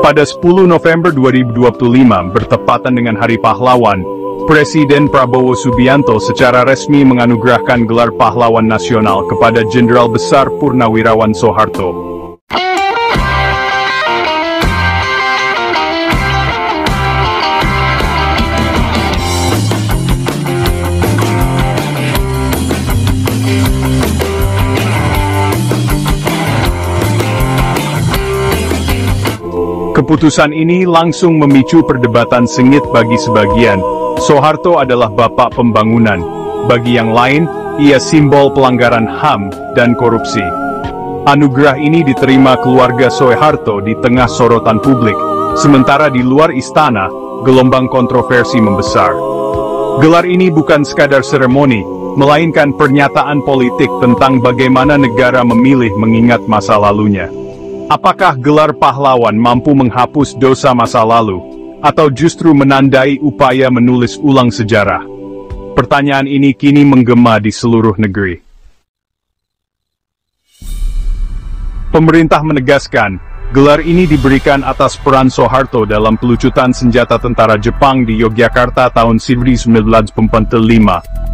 Pada 10 November 2025 bertepatan dengan Hari Pahlawan, Presiden Prabowo Subianto secara resmi menganugerahkan gelar Pahlawan Nasional kepada Jenderal Besar Purnawirawan Soeharto. Keputusan ini langsung memicu perdebatan sengit bagi sebagian. Soeharto adalah bapak pembangunan. Bagi yang lain, ia simbol pelanggaran HAM dan korupsi. Anugerah ini diterima keluarga Soeharto di tengah sorotan publik. Sementara di luar istana, gelombang kontroversi membesar. Gelar ini bukan sekadar seremoni, melainkan pernyataan politik tentang bagaimana negara memilih mengingat masa lalunya. Apakah gelar pahlawan mampu menghapus dosa masa lalu, atau justru menandai upaya menulis ulang sejarah? Pertanyaan ini kini menggema di seluruh negeri. Pemerintah menegaskan, gelar ini diberikan atas peran Soeharto dalam pelucutan senjata tentara Jepang di Yogyakarta tahun 1945,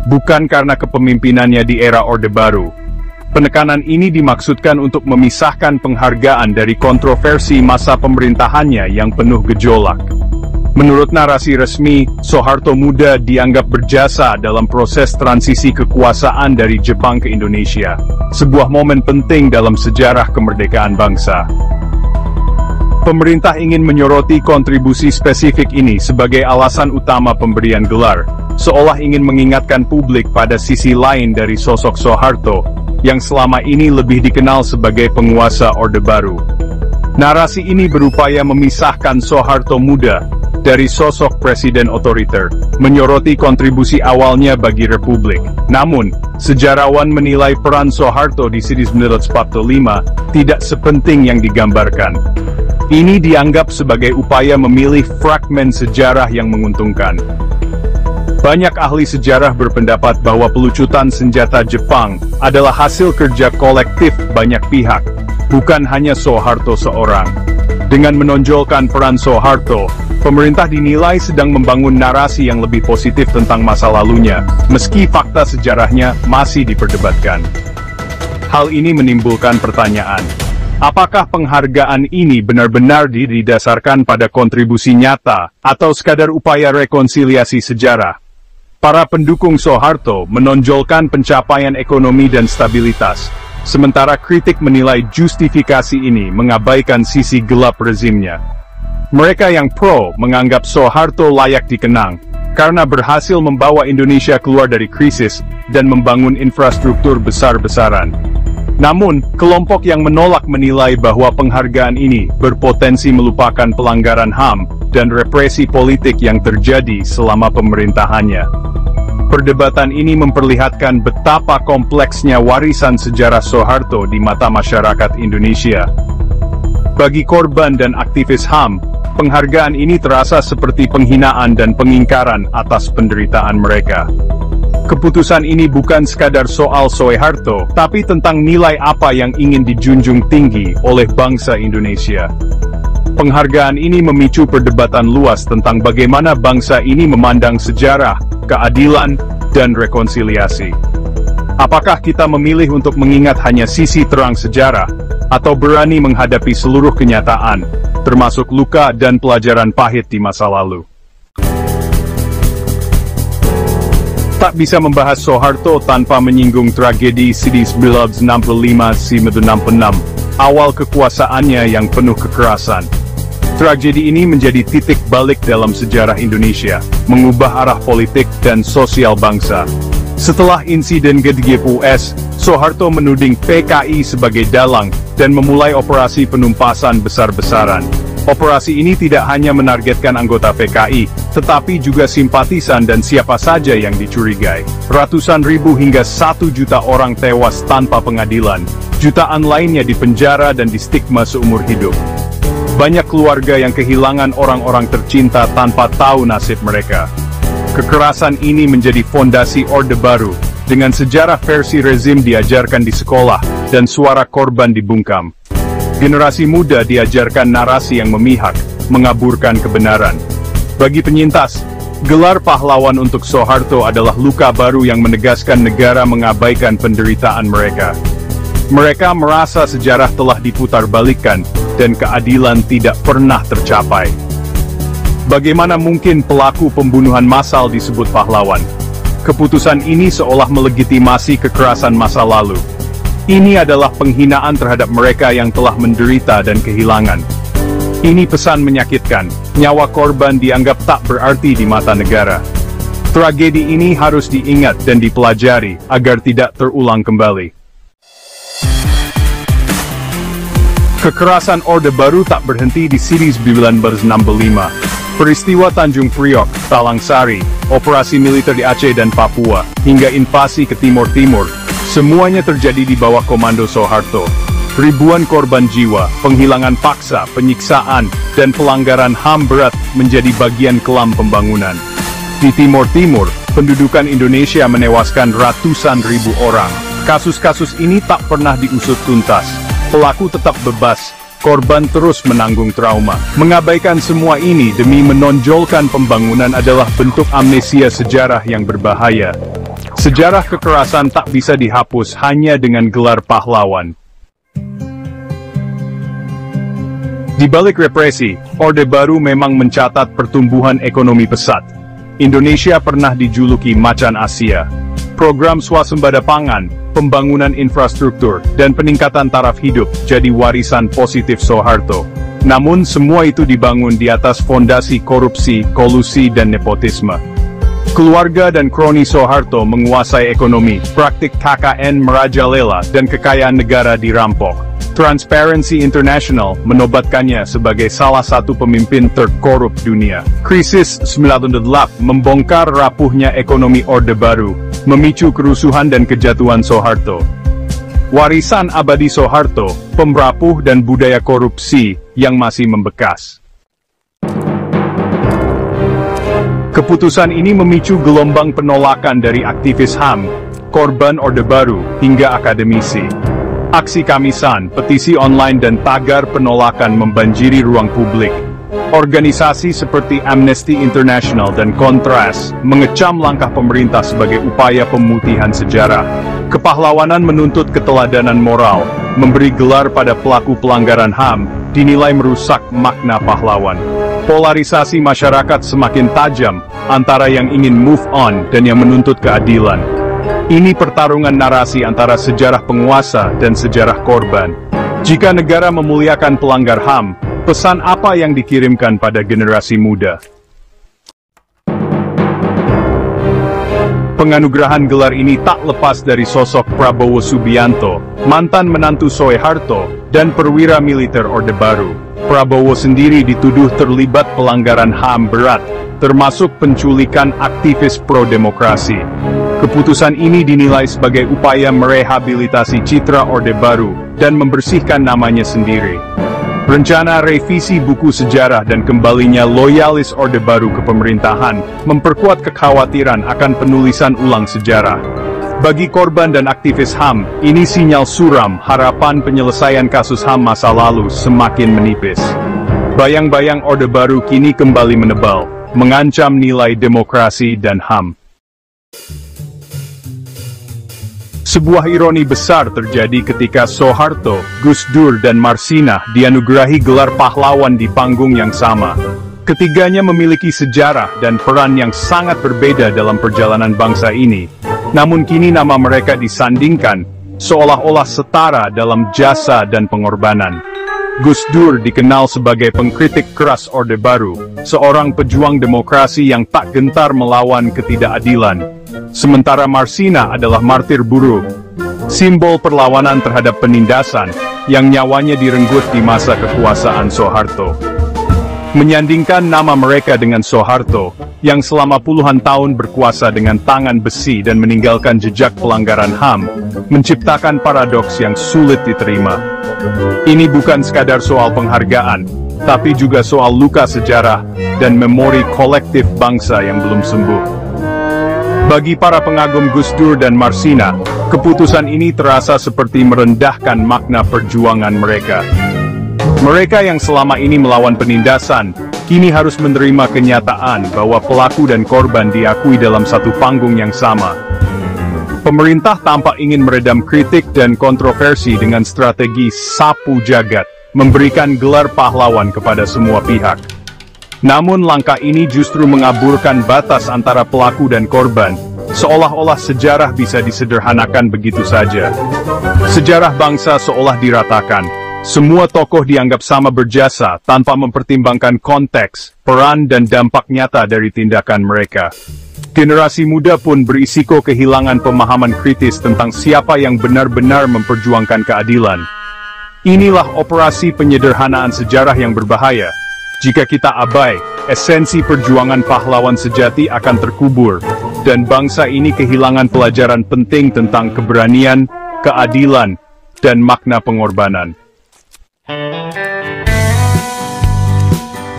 bukan karena kepemimpinannya di era Orde Baru. Penekanan ini dimaksudkan untuk memisahkan penghargaan dari kontroversi masa pemerintahannya yang penuh gejolak. Menurut narasi resmi, Soeharto muda dianggap berjasa dalam proses transisi kekuasaan dari Jepang ke Indonesia, sebuah momen penting dalam sejarah kemerdekaan bangsa. Pemerintah ingin menyoroti kontribusi spesifik ini sebagai alasan utama pemberian gelar, seolah ingin mengingatkan publik pada sisi lain dari sosok Soeharto, yang selama ini lebih dikenal sebagai penguasa Orde Baru. Narasi ini berupaya memisahkan Soeharto muda dari sosok presiden otoriter, menyoroti kontribusi awalnya bagi Republik. Namun, sejarawan menilai peran Soeharto di 1945 tidak sepenting yang digambarkan. Ini dianggap sebagai upaya memilih fragmen sejarah yang menguntungkan. Banyak ahli sejarah berpendapat bahwa pelucutan senjata Jepang adalah hasil kerja kolektif banyak pihak, bukan hanya Soeharto seorang. Dengan menonjolkan peran Soeharto, pemerintah dinilai sedang membangun narasi yang lebih positif tentang masa lalunya, meski fakta sejarahnya masih diperdebatkan. Hal ini menimbulkan pertanyaan, apakah penghargaan ini benar-benar didasarkan pada kontribusi nyata, atau sekadar upaya rekonsiliasi sejarah? Para pendukung Soeharto menonjolkan pencapaian ekonomi dan stabilitas, sementara kritik menilai justifikasi ini mengabaikan sisi gelap rezimnya. Mereka yang pro menganggap Soeharto layak dikenang, karena berhasil membawa Indonesia keluar dari krisis dan membangun infrastruktur besar-besaran. Namun, kelompok yang menolak menilai bahwa penghargaan ini berpotensi melupakan pelanggaran HAM dan represi politik yang terjadi selama pemerintahannya. Perdebatan ini memperlihatkan betapa kompleksnya warisan sejarah Soeharto di mata masyarakat Indonesia. Bagi korban dan aktivis HAM, penghargaan ini terasa seperti penghinaan dan pengingkaran atas penderitaan mereka. Keputusan ini bukan sekadar soal Soeharto, tapi tentang nilai apa yang ingin dijunjung tinggi oleh bangsa Indonesia. Penghargaan ini memicu perdebatan luas tentang bagaimana bangsa ini memandang sejarah, keadilan, dan rekonsiliasi. Apakah kita memilih untuk mengingat hanya sisi terang sejarah, atau berani menghadapi seluruh kenyataan, termasuk luka dan pelajaran pahit di masa lalu? Tak bisa membahas Soeharto tanpa menyinggung tragedi 1965-1966, awal kekuasaannya yang penuh kekerasan. Tragedi ini menjadi titik balik dalam sejarah Indonesia, mengubah arah politik dan sosial bangsa. Setelah insiden GDGPUS, Soeharto menuding PKI sebagai dalang, dan memulai operasi penumpasan besar-besaran. Operasi ini tidak hanya menargetkan anggota PKI, tetapi juga simpatisan dan siapa saja yang dicurigai. Ratusan ribu hingga 1 juta orang tewas tanpa pengadilan, jutaan lainnya dipenjara dan distigma seumur hidup. Banyak keluarga yang kehilangan orang-orang tercinta tanpa tahu nasib mereka. Kekerasan ini menjadi fondasi Orde Baru, dengan sejarah versi rezim diajarkan di sekolah, dan suara korban dibungkam. Generasi muda diajarkan narasi yang memihak, mengaburkan kebenaran. Bagi penyintas, gelar pahlawan untuk Soeharto adalah luka baru yang menegaskan negara mengabaikan penderitaan mereka. Mereka merasa sejarah telah diputarbalikkan, dan keadilan tidak pernah tercapai. Bagaimana mungkin pelaku pembunuhan massal disebut pahlawan? Keputusan ini seolah melegitimasi kekerasan masa lalu. Ini adalah penghinaan terhadap mereka yang telah menderita dan kehilangan. Ini pesan menyakitkan, nyawa korban dianggap tak berarti di mata negara. Tragedi ini harus diingat dan dipelajari, agar tidak terulang kembali. Kekerasan Orde Baru tak berhenti di 1965. Peristiwa Tanjung Priok, Talang Sari, operasi militer di Aceh dan Papua, hingga invasi ke Timur Timur, semuanya terjadi di bawah komando Soeharto. Ribuan korban jiwa, penghilangan paksa, penyiksaan, dan pelanggaran HAM berat menjadi bagian kelam pembangunan. Di Timur Timur, pendudukan Indonesia menewaskan ratusan ribu orang. Kasus-kasus ini tak pernah diusut tuntas. Pelaku tetap bebas. Korban terus menanggung trauma. Mengabaikan semua ini demi menonjolkan pembangunan adalah bentuk amnesia sejarah yang berbahaya. Sejarah kekerasan tak bisa dihapus hanya dengan gelar pahlawan. Di balik represi, Orde Baru memang mencatat pertumbuhan ekonomi pesat. Indonesia pernah dijuluki macan Asia. Program swasembada pangan, pembangunan infrastruktur, dan peningkatan taraf hidup jadi warisan positif Soeharto. Namun semua itu dibangun di atas fondasi korupsi, kolusi, dan nepotisme. Keluarga dan kroni Soeharto menguasai ekonomi, praktik KKN merajalela, dan kekayaan negara dirampok. Transparency International menobatkannya sebagai salah satu pemimpin terkorup dunia. Krisis 98 membongkar rapuhnya ekonomi Orde Baru, memicu kerusuhan dan kejatuhan Soeharto. Warisan abadi Soeharto, pemerapuh dan budaya korupsi yang masih membekas. Keputusan ini memicu gelombang penolakan dari aktivis HAM, korban Orde Baru, hingga akademisi. Aksi Kamisan, petisi online dan tagar penolakan membanjiri ruang publik. Organisasi seperti Amnesty International dan Kontras mengecam langkah pemerintah sebagai upaya pemutihan sejarah. Kepahlawanan menuntut keteladanan moral, memberi gelar pada pelaku pelanggaran HAM, dinilai merusak makna pahlawan. Polarisasi masyarakat semakin tajam, antara yang ingin move on dan yang menuntut keadilan. Ini pertarungan narasi antara sejarah penguasa dan sejarah korban. Jika negara memuliakan pelanggar HAM, pesan apa yang dikirimkan pada generasi muda? Penganugerahan gelar ini tak lepas dari sosok Prabowo Subianto, mantan menantu Soeharto, dan perwira militer Orde Baru. Prabowo sendiri dituduh terlibat pelanggaran HAM berat, termasuk penculikan aktivis pro-demokrasi. Keputusan ini dinilai sebagai upaya merehabilitasi citra Orde Baru, dan membersihkan namanya sendiri. Rencana revisi buku sejarah dan kembalinya loyalis Orde Baru ke pemerintahan, memperkuat kekhawatiran akan penulisan ulang sejarah. Bagi korban dan aktivis HAM, ini sinyal suram harapan penyelesaian kasus HAM masa lalu semakin menipis. Bayang-bayang Orde Baru kini kembali menebal, mengancam nilai demokrasi dan HAM. Sebuah ironi besar terjadi ketika Soeharto, Gus Dur dan Marsinah dianugerahi gelar pahlawan di panggung yang sama. Ketiganya memiliki sejarah dan peran yang sangat berbeda dalam perjalanan bangsa ini. Namun kini nama mereka disandingkan, seolah-olah setara dalam jasa dan pengorbanan. Gus Dur dikenal sebagai pengkritik keras Orde Baru, seorang pejuang demokrasi yang tak gentar melawan ketidakadilan. Sementara Marsinah adalah martir buruh, simbol perlawanan terhadap penindasan, yang nyawanya direnggut di masa kekuasaan Soeharto. Menyandingkan nama mereka dengan Soeharto, yang selama puluhan tahun berkuasa dengan tangan besi dan meninggalkan jejak pelanggaran HAM, menciptakan paradoks yang sulit diterima. Ini bukan sekadar soal penghargaan, tapi juga soal luka sejarah dan memori kolektif bangsa yang belum sembuh. Bagi para pengagum Gus Dur dan Marsinah, keputusan ini terasa seperti merendahkan makna perjuangan mereka. Mereka yang selama ini melawan penindasan, kini harus menerima kenyataan bahwa pelaku dan korban diakui dalam satu panggung yang sama. Pemerintah tampak ingin meredam kritik dan kontroversi dengan strategi sapu jagat, memberikan gelar pahlawan kepada semua pihak. Namun langkah ini justru mengaburkan batas antara pelaku dan korban, seolah-olah sejarah bisa disederhanakan begitu saja. Sejarah bangsa seolah diratakan. Semua tokoh dianggap sama berjasa tanpa mempertimbangkan konteks, peran dan dampak nyata dari tindakan mereka. Generasi muda pun berisiko kehilangan pemahaman kritis tentang siapa yang benar-benar memperjuangkan keadilan. Inilah operasi penyederhanaan sejarah yang berbahaya. Jika kita abai, esensi perjuangan pahlawan sejati akan terkubur, dan bangsa ini kehilangan pelajaran penting tentang keberanian, keadilan, dan makna pengorbanan.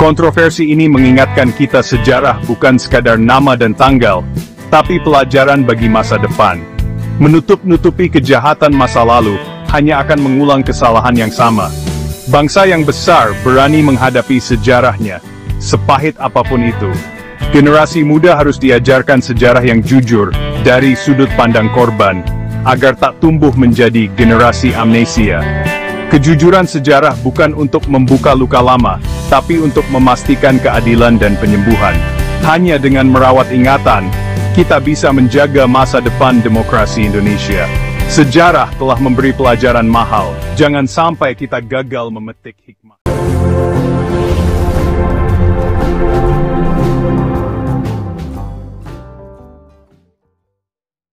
Kontroversi ini mengingatkan kita sejarah bukan sekadar nama dan tanggal, tapi pelajaran bagi masa depan. Menutup-nutupi kejahatan masa lalu, hanya akan mengulang kesalahan yang sama. Bangsa yang besar berani menghadapi sejarahnya, sepahit apapun itu. Generasi muda harus diajarkan sejarah yang jujur, dari sudut pandang korban, agar tak tumbuh menjadi generasi amnesia. Kejujuran sejarah bukan untuk membuka luka lama, tapi untuk memastikan keadilan dan penyembuhan. Hanya dengan merawat ingatan, kita bisa menjaga masa depan demokrasi Indonesia. Sejarah telah memberi pelajaran mahal, jangan sampai kita gagal memetik hikmah.